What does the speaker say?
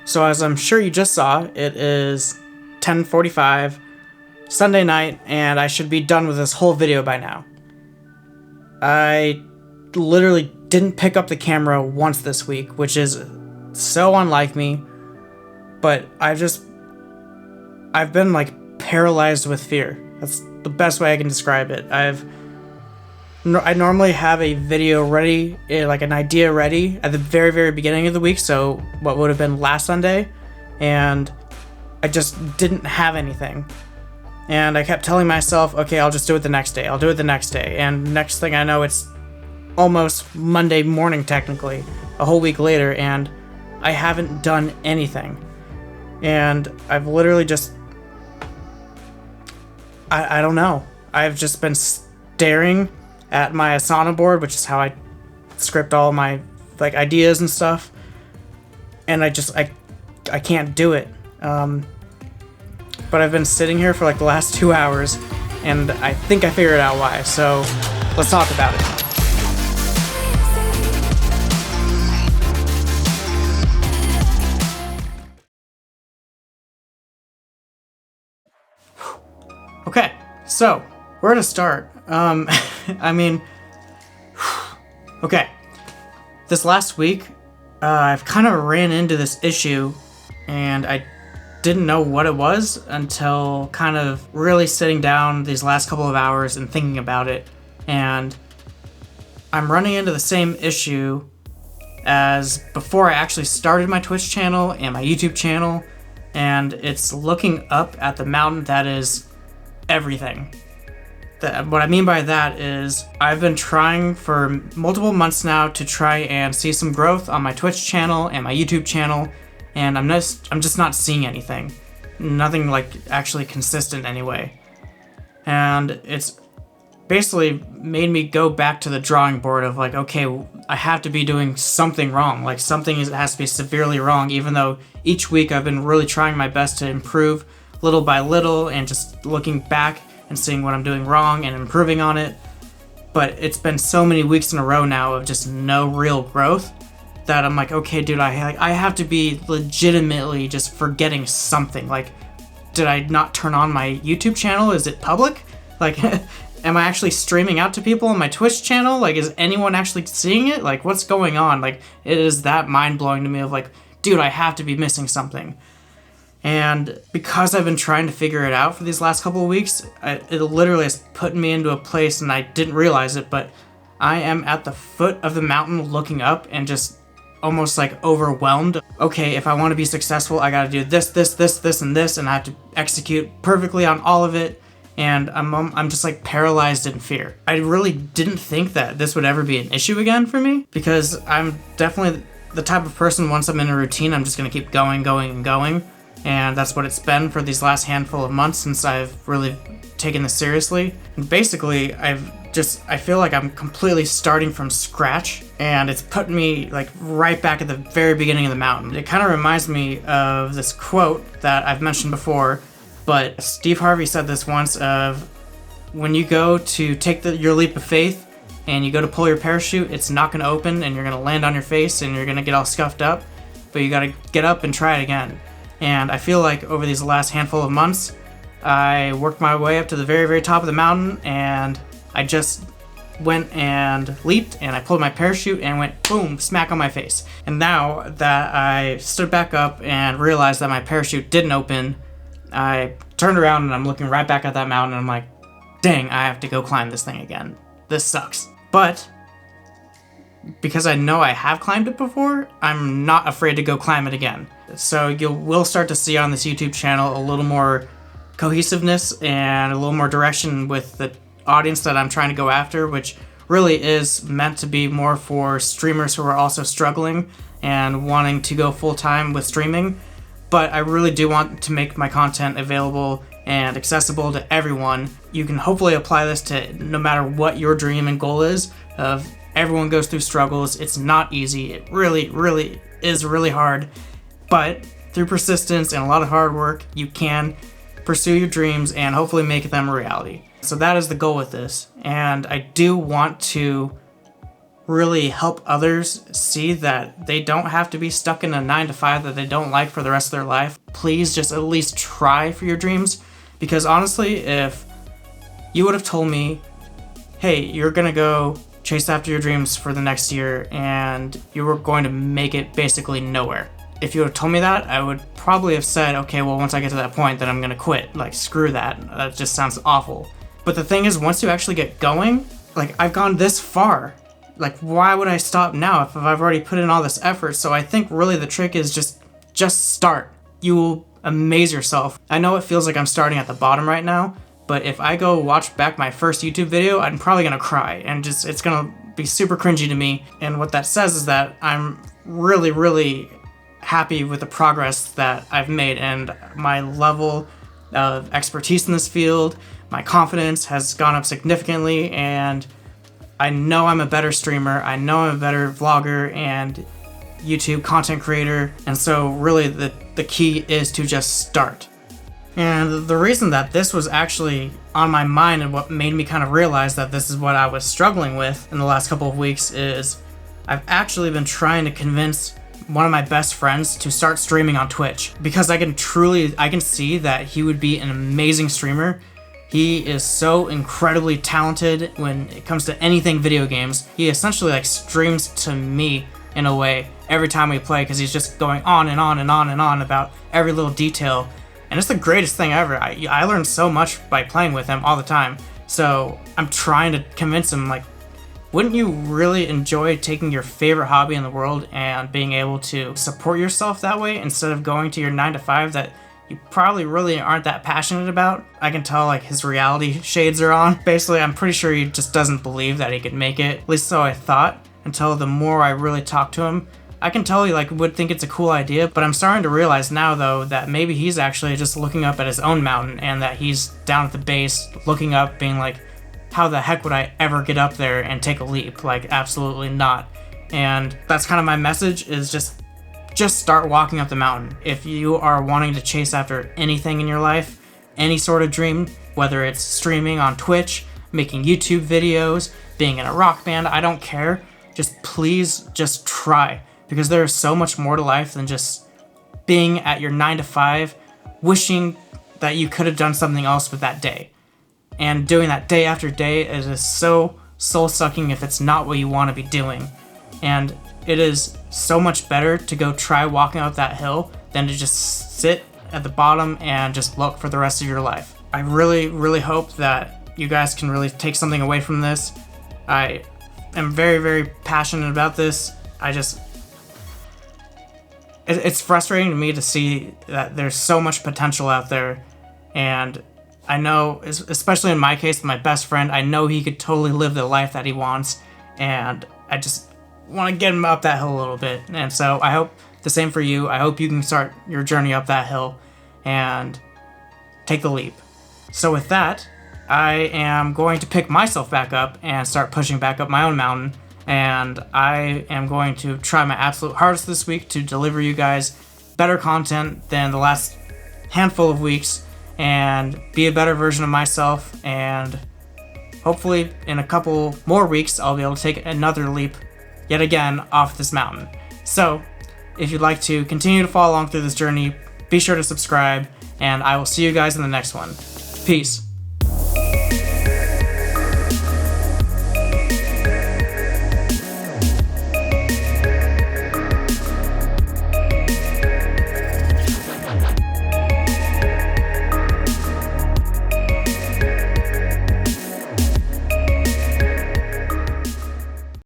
So as I'm sure you just saw, it is 10:45 Sunday night, and I should be done with this whole video by now. I literally didn't pick up the camera once this week, which is so unlike me, but I've been like paralyzed with fear. That's the best way I can describe it. I normally have a video ready, like an idea ready at the very, very beginning of the week, so what would have been last Sunday, and I just didn't have anything. And I kept telling myself, okay, I'll just do it the next day, and next thing I know, it's almost Monday morning technically, a whole week later, and I haven't done anything. And I've literally just... I don't know. I've just been staring at my Asana board, which is how I script all my like ideas and stuff, and I can't do it. But I've been sitting here for like the last 2 hours, and I think I figured out why, so let's talk about it. Okay, so where to start? I mean, okay, this last week, I've kind of ran into this issue, and I didn't know what it was until kind of really sitting down these last couple of hours and thinking about it, and I'm running into the same issue as before I actually started my Twitch channel and my YouTube channel, and it's looking up at the mountain that is everything. What I mean by that is I've been trying for multiple months now to try and see some growth on my Twitch channel and my YouTube channel, and I'm just not seeing anything. Nothing like actually consistent anyway. And it's basically made me go back to the drawing board of like, okay, I have to be doing something wrong. Like something has to be severely wrong, even though each week I've been really trying my best to improve little by little and just looking back and seeing what I'm doing wrong and improving on it. But it's been so many weeks in a row now of just no real growth that I'm like, okay, dude, I have to be legitimately just forgetting something. Like, did I not turn on my YouTube channel? Is it public? Like, am I actually streaming out to people on my Twitch channel? Like, is anyone actually seeing it? Like, what's going on? Like, it is that mind-blowing to me of like, dude, I have to be missing something. And because I've been trying to figure it out for these last couple of weeks, it literally has put me into a place, and I didn't realize it, but I am at the foot of the mountain looking up and just almost like overwhelmed. Okay, if I want to be successful, I gotta do this, and this, and I have to execute perfectly on all of it, and I'm just like paralyzed in fear. I really didn't think that this would ever be an issue again for me, because I'm definitely the type of person, once I'm in a routine, I'm just gonna keep going, and that's what it's been for these last handful of months since I've really taken this seriously. And basically, I feel like I'm completely starting from scratch, and it's put me like right back at the very beginning of the mountain. It kind of reminds me of this quote that I've mentioned before, but Steve Harvey said this once of, when you go to take your leap of faith and you go to pull your parachute, it's not going to open and you're going to land on your face and you're going to get all scuffed up, but you got to get up and try it again. And I feel like over these last handful of months, I worked my way up to the very, very top of the mountain, and I just went and leaped, and I pulled my parachute and went boom, smack on my face. And now that I stood back up and realized that my parachute didn't open, I turned around and I'm looking right back at that mountain, and I'm like, dang, I have to go climb this thing again. This sucks. But because I know I have climbed it before, I'm not afraid to go climb it again. So we'll start to see on this YouTube channel a little more cohesiveness and a little more direction with the audience that I'm trying to go after, which really is meant to be more for streamers who are also struggling and wanting to go full-time with streaming. But I really do want to make my content available and accessible to everyone. You can hopefully apply this to no matter what your dream and goal is. Everyone goes through struggles. It's not easy. It really, really is really hard. But through persistence and a lot of hard work, you can pursue your dreams and hopefully make them a reality. So that is the goal with this. And I do want to really help others see that they don't have to be stuck in a 9 to 5 that they don't like for the rest of their life, please just at least try for your dreams. Because honestly, if you would have told me, hey, you're gonna go chase after your dreams for the next year and you were going to make it basically nowhere. If you would have told me that, I would probably have said, okay, well, once I get to that point, then I'm gonna quit. Like, screw that. That just sounds awful. But the thing is, once you actually get going, like, I've gone this far. Like, why would I stop now if I've already put in all this effort? So I think really the trick is just start. You will amaze yourself. I know it feels like I'm starting at the bottom right now, but if I go watch back my first YouTube video, I'm probably gonna cry and it's gonna be super cringy to me. And what that says is that I'm really, really happy with the progress that I've made and my level of expertise in this field. My confidence has gone up significantly, and I know I'm a better streamer, I know I'm a better vlogger and YouTube content creator, and so really the key is to just start. And the reason that this was actually on my mind and what made me kind of realize that this is what I was struggling with in the last couple of weeks is I've actually been trying to convince one of my best friends to start streaming on Twitch, because I can see that he would be an amazing streamer. He is so incredibly talented when it comes to anything video games. He essentially like streams to me in a way every time we play, because he's just going on and on and on and on about every little detail. And it's the greatest thing ever. I learn so much by playing with him all the time. So I'm trying to convince him, like, wouldn't you really enjoy taking your favorite hobby in the world and being able to support yourself that way instead of going to your 9 to 5 that you probably really aren't that passionate about? I can tell like his reality shades are on. Basically, I'm pretty sure he just doesn't believe that he could make it. At least so I thought, until the more I really talk to him. I can tell he like would think it's a cool idea, but I'm starting to realize now though that maybe he's actually just looking up at his own mountain and that he's down at the base looking up being like, how the heck would I ever get up there and take a leap? Like, absolutely not. And that's kind of my message, is just start walking up the mountain. If you are wanting to chase after anything in your life, any sort of dream, whether it's streaming on Twitch, making YouTube videos, being in a rock band, I don't care. Please try, because there is so much more to life than just being at your 9 to 5, wishing that you could have done something else with that day. And doing that day after day is so soul-sucking if it's not what you want to be doing. And it is so much better to go try walking up that hill than to just sit at the bottom and just look for the rest of your life. I really, really hope that you guys can really take something away from this. I am very, very passionate about this. It's frustrating to me to see that there's so much potential out there, and I know, especially in my case, my best friend, I know he could totally live the life that he wants, and I just want to get him up that hill a little bit. And so I hope the same for you. I hope you can start your journey up that hill and take the leap. So with that, I am going to pick myself back up and start pushing back up my own mountain, and I am going to try my absolute hardest this week to deliver you guys better content than the last handful of weeks, and be a better version of myself, and hopefully in a couple more weeks I'll be able to take another leap yet again off this mountain. So if you'd like to continue to follow along through this journey, be sure to subscribe, and I will see you guys in the next one. Peace.